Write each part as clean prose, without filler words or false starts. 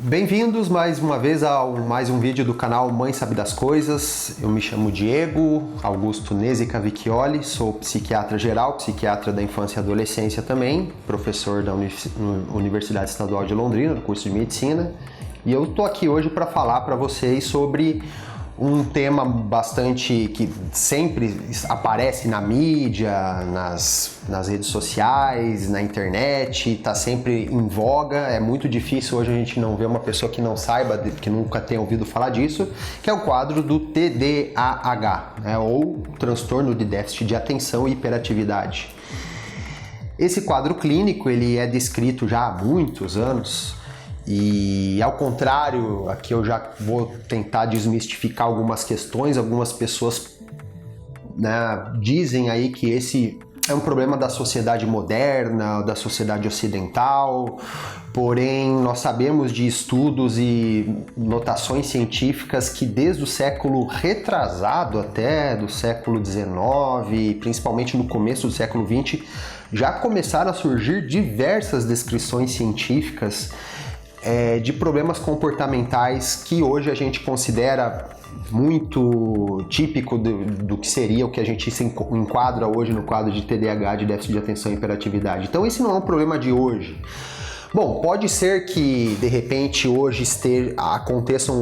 Bem-vindos mais uma vez a mais um vídeo do canal Mãe Sabe das Coisas. Eu me chamo Diego Augusto Nesi Cavicchioli, sou psiquiatra geral, psiquiatra da infância e adolescência também, professor da Universidade Estadual de Londrina, no curso de medicina. E eu tô aqui hoje para falar para vocês sobre um tema bastante que sempre aparece na mídia, nas redes sociais, na internet, está sempre em voga. É muito difícil hoje a gente não ver uma pessoa que não saiba, que nunca tenha ouvido falar disso, que é o quadro do TDAH, né, ou transtorno de déficit de atenção e hiperatividade. Esse quadro clínico ele é descrito já há muitos anos. E ao contrário, aqui eu já vou tentar desmistificar algumas questões. Algumas pessoas, né, dizem aí que esse é um problema da sociedade moderna, da sociedade ocidental, porém nós sabemos de estudos e notações científicas que desde o século retrasado até do século XIX, principalmente no começo do século XX, já começaram a surgir diversas descrições científicas de problemas comportamentais que hoje a gente considera muito típico do que seria o que a gente se enquadra hoje no quadro de TDAH, de déficit de atenção e hiperatividade. Então esse não é um problema de hoje. Bom, pode ser que de repente hoje aconteça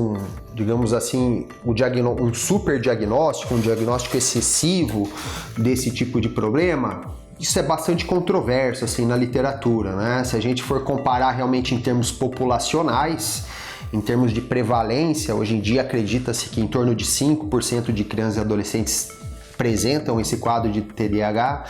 digamos assim, um super diagnóstico, um diagnóstico excessivo desse tipo de problema. Isso é bastante controverso assim, na literatura, né? Se a gente for comparar realmente em termos populacionais, em termos de prevalência, hoje em dia acredita-se que em torno de 5% de crianças e adolescentes apresentam esse quadro de TDAH.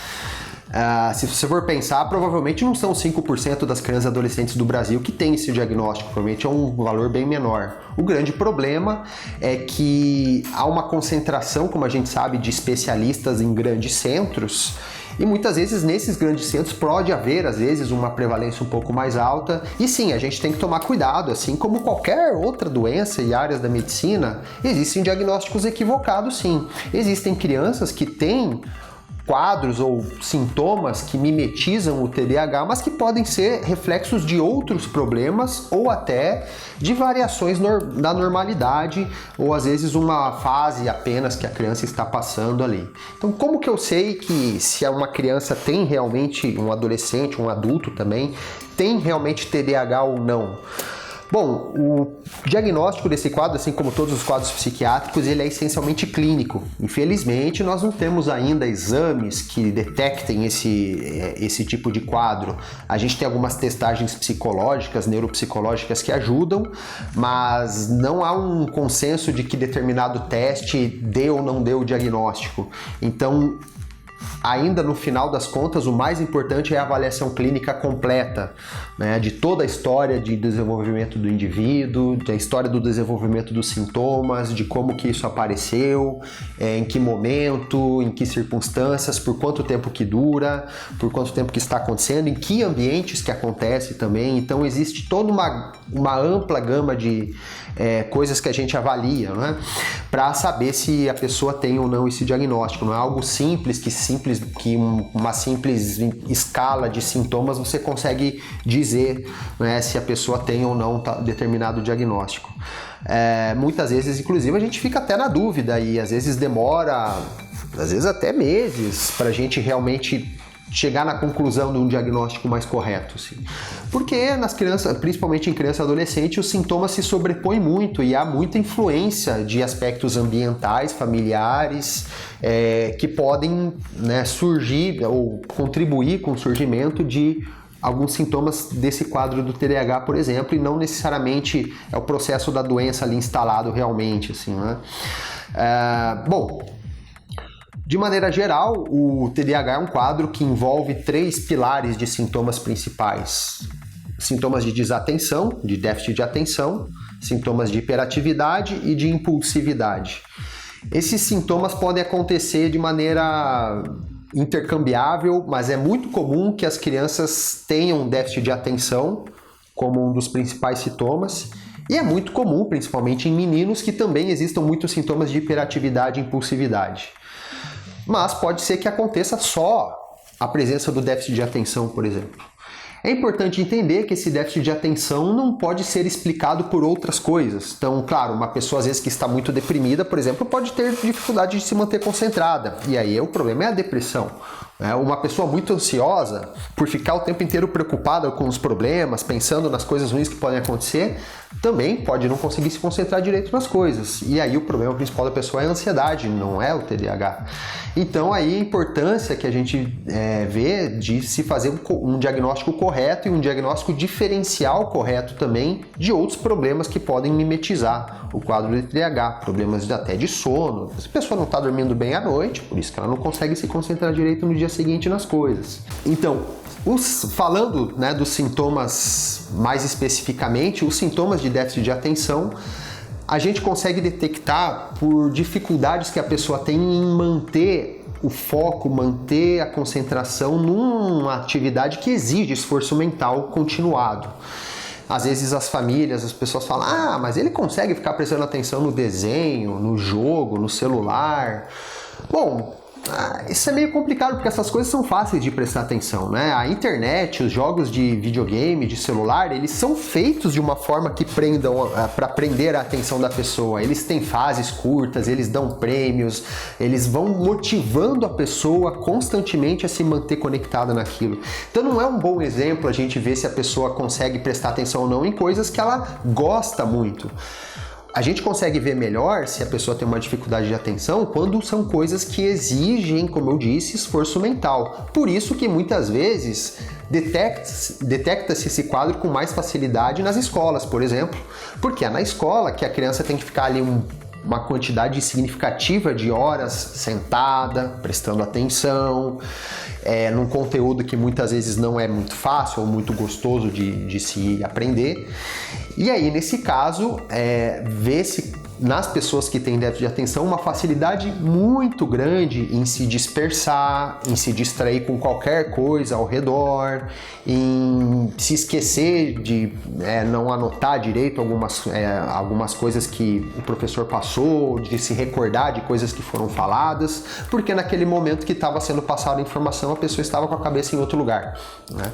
Se você for pensar, provavelmente não são 5% das crianças e adolescentes do Brasil que têm esse diagnóstico, provavelmente é um valor bem menor. O grande problema é que há uma concentração, como a gente sabe, de especialistas em grandes centros, e muitas vezes nesses grandes centros pode haver, às vezes, uma prevalência um pouco mais alta. E sim, a gente tem que tomar cuidado, assim como qualquer outra doença e áreas da medicina, existem diagnósticos equivocados, sim. Existem crianças que têm quadros ou sintomas que mimetizam o TDAH, mas que podem ser reflexos de outros problemas ou até de variações da normalidade, ou às vezes uma fase apenas que a criança está passando ali. Então, como que eu sei que se uma criança tem realmente, um adolescente, um adulto também, tem realmente TDAH ou não? Bom, o diagnóstico desse quadro, assim como todos os quadros psiquiátricos, ele é essencialmente clínico. Infelizmente, nós não temos ainda exames que detectem esse tipo de quadro. A gente tem algumas testagens psicológicas, neuropsicológicas que ajudam, mas não há um consenso de que determinado teste dê ou não dê o diagnóstico. Então, ainda no final das contas, o mais importante é a avaliação clínica completa, né, de toda a história de desenvolvimento do indivíduo, da história do desenvolvimento dos sintomas, de como que isso apareceu, em que momento, em que circunstâncias, por quanto tempo que dura, por quanto tempo que está acontecendo, em que ambientes que acontece também. Então existe toda uma ampla gama de coisas que a gente avalia, né, para saber se a pessoa tem ou não esse diagnóstico. Não é algo simples que uma simples escala de sintomas você consegue dizer, né, se a pessoa tem ou não determinado diagnóstico. Muitas vezes, inclusive, a gente fica até na dúvida e às vezes demora, às vezes até meses, para a gente realmente chegar na conclusão de um diagnóstico mais correto, assim. Porque nas crianças, principalmente em criança e adolescente, os sintomas se sobrepõem muito e há muita influência de aspectos ambientais, familiares, que podem, né, surgir ou contribuir com o surgimento de alguns sintomas desse quadro do TDAH, por exemplo, e não necessariamente é o processo da doença ali instalado realmente, assim, né? Bom, de maneira geral, o TDAH é um quadro que envolve 3 pilares de sintomas principais. Sintomas de desatenção, de déficit de atenção, sintomas de hiperatividade e de impulsividade. Esses sintomas podem acontecer de maneira intercambiável, mas é muito comum que as crianças tenham déficit de atenção como um dos principais sintomas. E é muito comum, principalmente em meninos, que também existam muitos sintomas de hiperatividade e impulsividade. Mas pode ser que aconteça só a presença do déficit de atenção, por exemplo. É importante entender que esse déficit de atenção não pode ser explicado por outras coisas. Então, claro, uma pessoa às vezes que está muito deprimida, por exemplo, pode ter dificuldade de se manter concentrada. E aí o problema é a depressão. Uma pessoa muito ansiosa, por ficar o tempo inteiro preocupada com os problemas, pensando nas coisas ruins que podem acontecer, também pode não conseguir se concentrar direito nas coisas. E aí o problema principal da pessoa é a ansiedade, não é o TDAH. Então aí a importância que a gente vê de se fazer um diagnóstico correto e um diagnóstico diferencial correto também de outros problemas que podem mimetizar o quadro de TDAH, problemas até de sono. Se a pessoa não está dormindo bem à noite, por isso que ela não consegue se concentrar direito no dia seguinte nas coisas. Então, falando dos sintomas mais especificamente, os sintomas de déficit de atenção, a gente consegue detectar por dificuldades que a pessoa tem em manter o foco, manter a concentração numa atividade que exige esforço mental continuado. Às vezes as famílias, as pessoas falam, mas ele consegue ficar prestando atenção no desenho, no jogo, no celular. Bom, isso é meio complicado porque essas coisas são fáceis de prestar atenção, né? A internet, os jogos de videogame, de celular, eles são feitos de uma forma que prendam para prender a atenção da pessoa. Eles têm fases curtas, eles dão prêmios, eles vão motivando a pessoa constantemente a se manter conectada naquilo. Então não é um bom exemplo a gente ver se a pessoa consegue prestar atenção ou não em coisas que ela gosta muito. A gente consegue ver melhor se a pessoa tem uma dificuldade de atenção quando são coisas que exigem, como eu disse, esforço mental. Por isso que muitas vezes detecta-se esse quadro com mais facilidade nas escolas, por exemplo, porque é na escola que a criança tem que ficar ali uma quantidade significativa de horas sentada, prestando atenção, num conteúdo que muitas vezes não é muito fácil ou muito gostoso de se aprender. E aí, nesse caso, vê-se nas pessoas que têm déficit de atenção uma facilidade muito grande em se dispersar, em se distrair com qualquer coisa ao redor, em se esquecer de não anotar direito algumas coisas que o professor passou, de se recordar de coisas que foram faladas, porque naquele momento que estava sendo passada a informação a pessoa estava com a cabeça em outro lugar, né?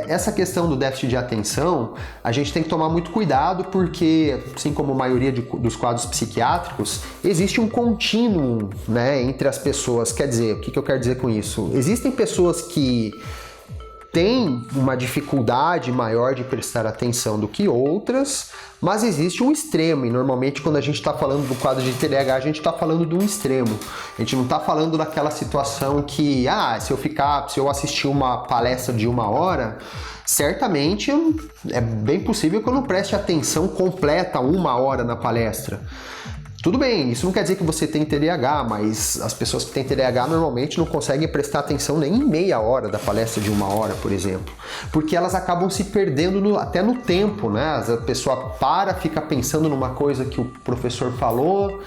Essa questão do déficit de atenção, a gente tem que tomar muito cuidado porque, assim como a maioria dos quadros psiquiátricos, existe um contínuo, né, entre as pessoas. Quer dizer, o que eu quero dizer com isso? Existem pessoas que têm uma dificuldade maior de prestar atenção do que outras, mas existe um extremo, e normalmente quando a gente está falando do quadro de TDAH, a gente está falando de um extremo. A gente não está falando daquela situação que, se eu assistir uma palestra de 1 hora, certamente é bem possível que eu não preste atenção completa 1 hora na palestra. Tudo bem, isso não quer dizer que você tem TDAH, mas as pessoas que têm TDAH normalmente não conseguem prestar atenção nem em meia hora da palestra de 1 hora, por exemplo. Porque elas acabam se perdendo até no tempo, né? A pessoa fica pensando numa coisa que o professor falou,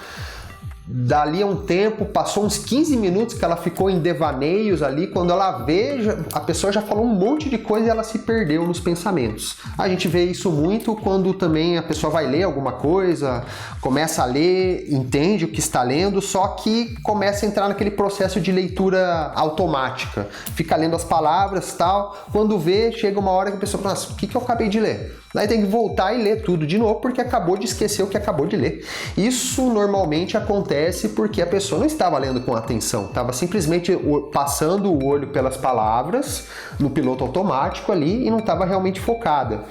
dali a um tempo, passou uns 15 minutos que ela ficou em devaneios ali, quando ela vê, a pessoa já falou um monte de coisa e ela se perdeu nos pensamentos. A gente vê isso muito quando também a pessoa vai ler alguma coisa, começa a ler, entende o que está lendo, só que começa a entrar naquele processo de leitura automática. Fica lendo as palavras e tal, quando vê, chega uma hora que a pessoa fala, nossa, o que eu acabei de ler? Daí tem que voltar e ler tudo de novo porque acabou de esquecer o que acabou de ler. Isso normalmente acontece porque a pessoa não estava lendo com atenção, estava simplesmente passando o olho pelas palavras no piloto automático ali e não estava realmente focada.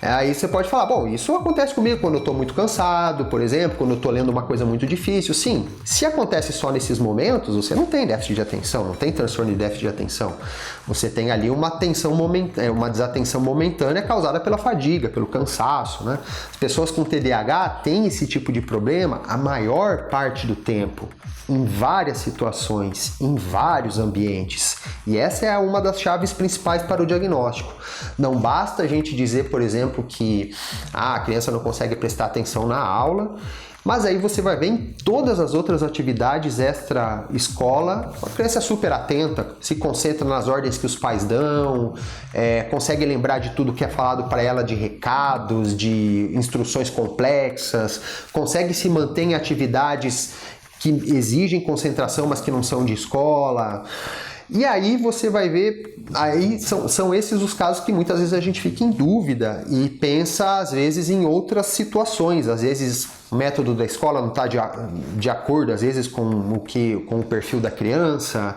Aí você pode falar, bom, isso acontece comigo quando eu estou muito cansado, por exemplo, quando eu estou lendo uma coisa muito difícil. Sim, se acontece só nesses momentos, você não tem déficit de atenção, não tem transtorno de déficit de atenção. Você tem ali uma desatenção momentânea causada pela fadiga, pelo cansaço, né? As pessoas com TDAH têm esse tipo de problema a maior parte do tempo, em várias situações, em vários ambientes. E essa é uma das chaves principais para o diagnóstico. Não basta a gente dizer, por exemplo, que a criança não consegue prestar atenção na aula, mas aí você vai ver em todas as outras atividades extra-escola, a criança é super atenta, se concentra nas ordens que os pais dão, consegue lembrar de tudo que é falado para ela de recados, de instruções complexas, consegue se manter em atividades que exigem concentração, mas que não são de escola. E aí você vai ver, aí são esses os casos que muitas vezes a gente fica em dúvida e pensa às vezes em outras situações, às vezes o método da escola não está de acordo, às vezes com o perfil da criança,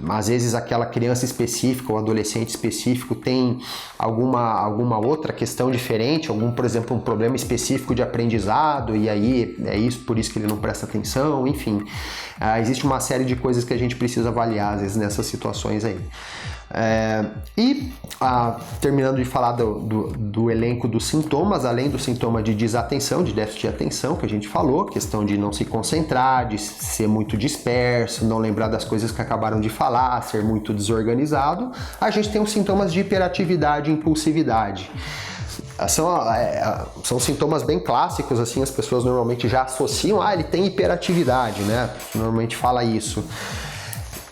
às vezes aquela criança específica ou adolescente específico tem alguma outra questão diferente, por exemplo, um problema específico de aprendizado, e aí por isso que ele não presta atenção, enfim. Existe uma série de coisas que a gente precisa avaliar, às vezes, nessas situações aí. Terminando de falar do elenco dos sintomas, além do sintoma de desatenção, de déficit de atenção, que a gente falou, questão de não se concentrar, de ser muito disperso, não lembrar das coisas que acabaram de falar, ser muito desorganizado, a gente tem os sintomas de hiperatividade e impulsividade. São sintomas bem clássicos, assim, as pessoas normalmente já associam, ele tem hiperatividade, né? Normalmente fala isso.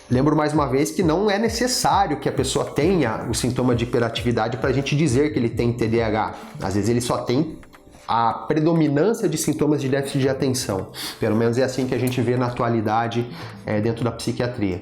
Lembro mais uma vez que não é necessário que a pessoa tenha o sintoma de hiperatividade para a gente dizer que ele tem TDAH. Às vezes ele só tem a predominância de sintomas de déficit de atenção. Pelo menos é assim que a gente vê na atualidade dentro da psiquiatria.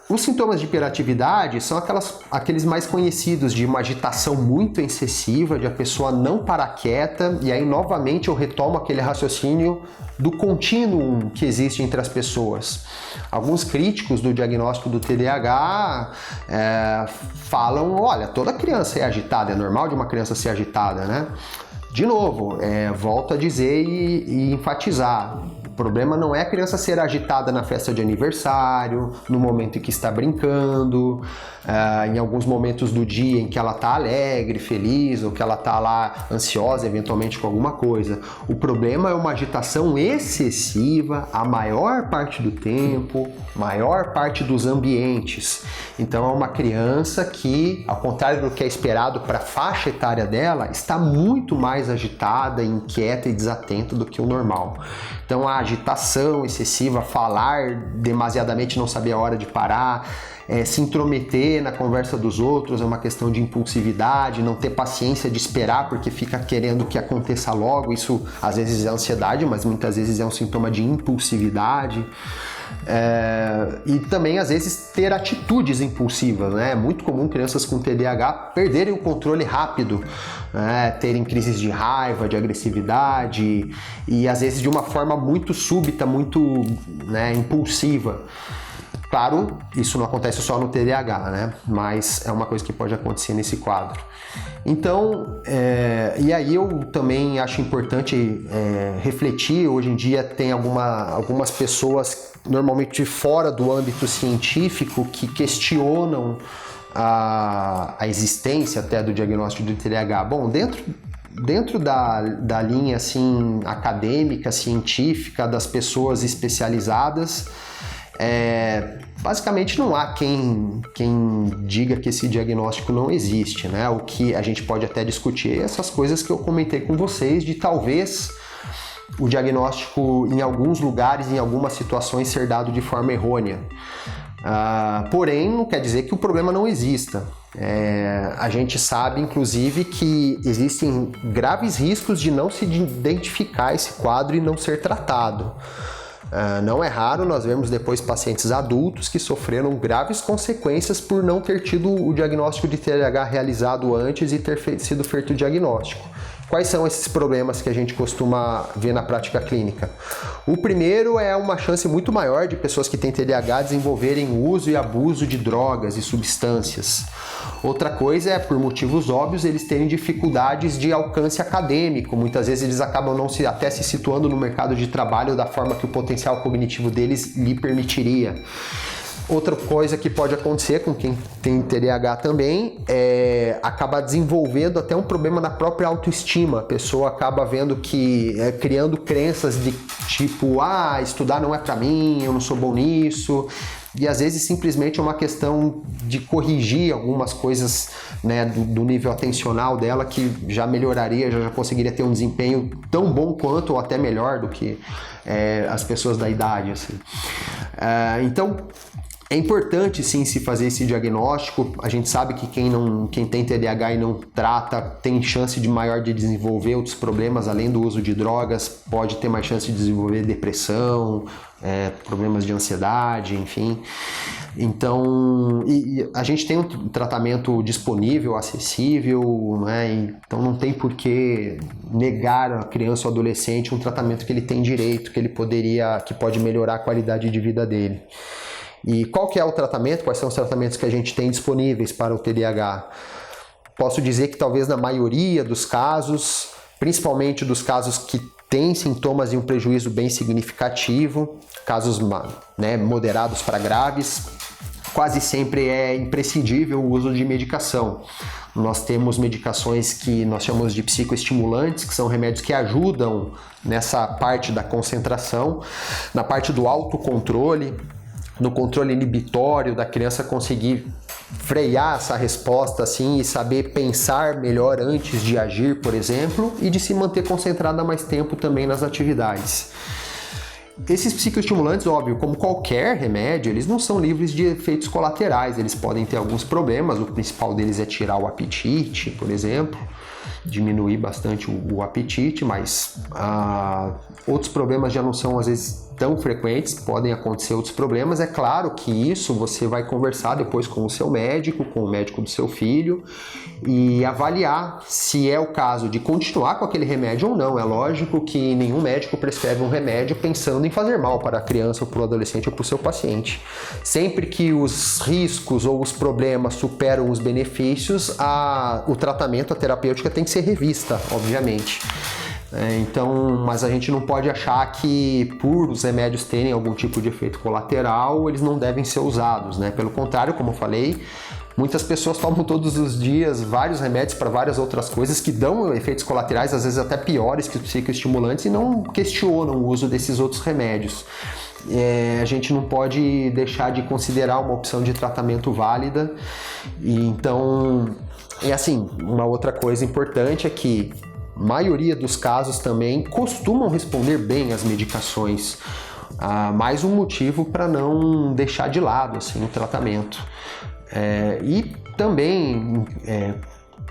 Os sintomas de hiperatividade são aqueles mais conhecidos, de uma agitação muito excessiva, de a pessoa não parar quieta, e aí novamente eu retomo aquele raciocínio do contínuo que existe entre as pessoas. Alguns críticos do diagnóstico do TDAH falam, olha, toda criança é agitada, é normal de uma criança ser agitada, né? De novo, volto a dizer e enfatizar, o problema não é a criança ser agitada na festa de aniversário, no momento em que está brincando, em alguns momentos do dia em que ela está alegre, feliz, ou que ela está lá ansiosa eventualmente com alguma coisa. O problema é uma agitação excessiva a maior parte do tempo, maior parte dos ambientes. Então é uma criança que, ao contrário do que é esperado para a faixa etária dela, está muito mais agitada, inquieta e desatenta do que o normal. Então a agitação excessiva, falar demasiadamente, não saber a hora de parar, se intrometer na conversa dos outros, é uma questão de impulsividade, não ter paciência de esperar porque fica querendo que aconteça logo. Isso às vezes é ansiedade, mas muitas vezes é um sintoma de impulsividade. E também às vezes ter atitudes impulsivas, né? É muito comum crianças com TDAH perderem o controle rápido, terem crises de raiva, de agressividade, e às vezes de uma forma muito súbita, muito impulsiva. Claro, isso não acontece só no TDAH, né? Mas é uma coisa que pode acontecer nesse quadro. Então, e aí eu também acho importante refletir. Hoje em dia tem algumas pessoas, normalmente fora do âmbito científico, que questionam a existência até do diagnóstico de TDAH. Bom, dentro da linha assim, acadêmica, científica, das pessoas especializadas, basicamente não há quem diga que esse diagnóstico não existe, né? O que a gente pode até discutir é essas coisas que eu comentei com vocês, de talvez o diagnóstico em alguns lugares, em algumas situações, ser dado de forma errônea. Porém, não quer dizer que o problema não exista. A gente sabe, inclusive, que existem graves riscos de não se identificar esse quadro e não ser tratado. Não é raro nós vermos depois pacientes adultos que sofreram graves consequências por não ter tido o diagnóstico de TDAH realizado antes e ter sido feito o diagnóstico. Quais são esses problemas que a gente costuma ver na prática clínica? O primeiro é uma chance muito maior de pessoas que têm TDAH desenvolverem uso e abuso de drogas e substâncias. Outra coisa é, por motivos óbvios, eles terem dificuldades de alcance acadêmico. Muitas vezes eles acabam até se situando no mercado de trabalho da forma que o potencial cognitivo deles lhe permitiria. Outra coisa que pode acontecer com quem tem TDAH também é acabar desenvolvendo até um problema na própria autoestima. A pessoa acaba vendo que criando crenças de tipo, estudar não é pra mim, eu não sou bom nisso. E às vezes simplesmente é uma questão de corrigir algumas coisas, né, do nível atencional dela, que já melhoraria, já conseguiria ter um desempenho tão bom quanto ou até melhor do que as pessoas da idade, assim. Então, É importante sim se fazer esse diagnóstico. A gente sabe que quem tem TDAH e não trata tem chance maior de desenvolver outros problemas além do uso de drogas, pode ter mais chance de desenvolver depressão, problemas de ansiedade, enfim. Então, a gente tem um tratamento disponível, acessível, né? Então não tem por que negar a criança ou adolescente um tratamento que ele tem direito, que pode melhorar a qualidade de vida dele. E qual que é o tratamento? Quais são os tratamentos que a gente tem disponíveis para o TDAH? Posso dizer que talvez na maioria dos casos, principalmente dos casos que têm sintomas e um prejuízo bem significativo, casos moderados para graves, quase sempre é imprescindível o uso de medicação. Nós temos medicações que nós chamamos de psicoestimulantes, que são remédios que ajudam nessa parte da concentração, na parte do autocontrole, no controle inibitório da criança conseguir frear essa resposta assim e saber pensar melhor antes de agir, por exemplo, e de se manter concentrada mais tempo também nas atividades. Esses psicoestimulantes, óbvio, como qualquer remédio, eles não são livres de efeitos colaterais, eles podem ter alguns problemas, o principal deles é tirar o apetite, por exemplo, diminuir bastante o apetite, mas outros problemas já não são às vezes tão frequentes, podem acontecer outros problemas. É claro que isso você vai conversar depois com o seu médico, com o médico do seu filho e avaliar se é o caso de continuar com aquele remédio ou não. É lógico que nenhum médico prescreve um remédio pensando em fazer mal para a criança ou para o adolescente ou para o seu paciente. Sempre que os riscos ou os problemas superam os benefícios, o tratamento, a terapêutica tem que ser revista, obviamente. Então, mas a gente não pode achar que por os remédios terem algum tipo de efeito colateral, eles não devem ser usados, né? Pelo contrário, como eu falei, muitas pessoas tomam todos os dias vários remédios para várias outras coisas que dão efeitos colaterais, às vezes até piores que os psicoestimulantes, e não questionam o uso desses outros remédios. A gente não pode deixar de considerar uma opção de tratamento válida. E então, assim, uma outra coisa importante é que a maioria dos casos também costumam responder bem às medicações. Mais um motivo para não deixar de lado assim, o tratamento. E também,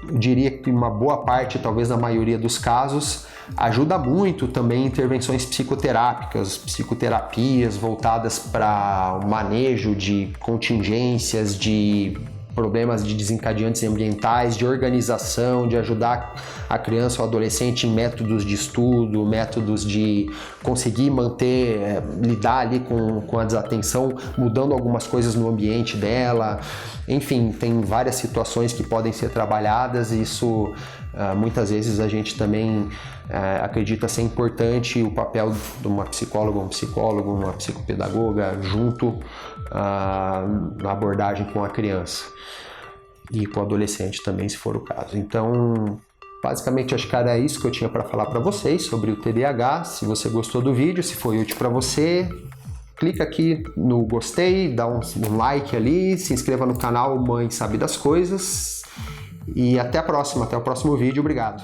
eu diria que uma boa parte, talvez na maioria dos casos, ajuda muito também intervenções psicoterápicas, psicoterapias voltadas para o manejo de contingências, de problemas de desencadeantes ambientais, de organização, de ajudar a criança ou adolescente em métodos de estudo, métodos de conseguir lidar ali com a desatenção, mudando algumas coisas no ambiente dela. Enfim, tem várias situações que podem ser trabalhadas e isso muitas vezes a gente também acredita ser importante o papel de uma psicóloga, um psicólogo, uma psicopedagoga junto na abordagem com a criança e com o adolescente também, se for o caso. Então, basicamente, acho que era isso que eu tinha para falar para vocês sobre o TDAH. Se você gostou do vídeo, se foi útil para você, clica aqui no gostei, dá um like ali, se inscreva no canal Mãe Sabe das Coisas e até a próxima, até o próximo vídeo. Obrigado!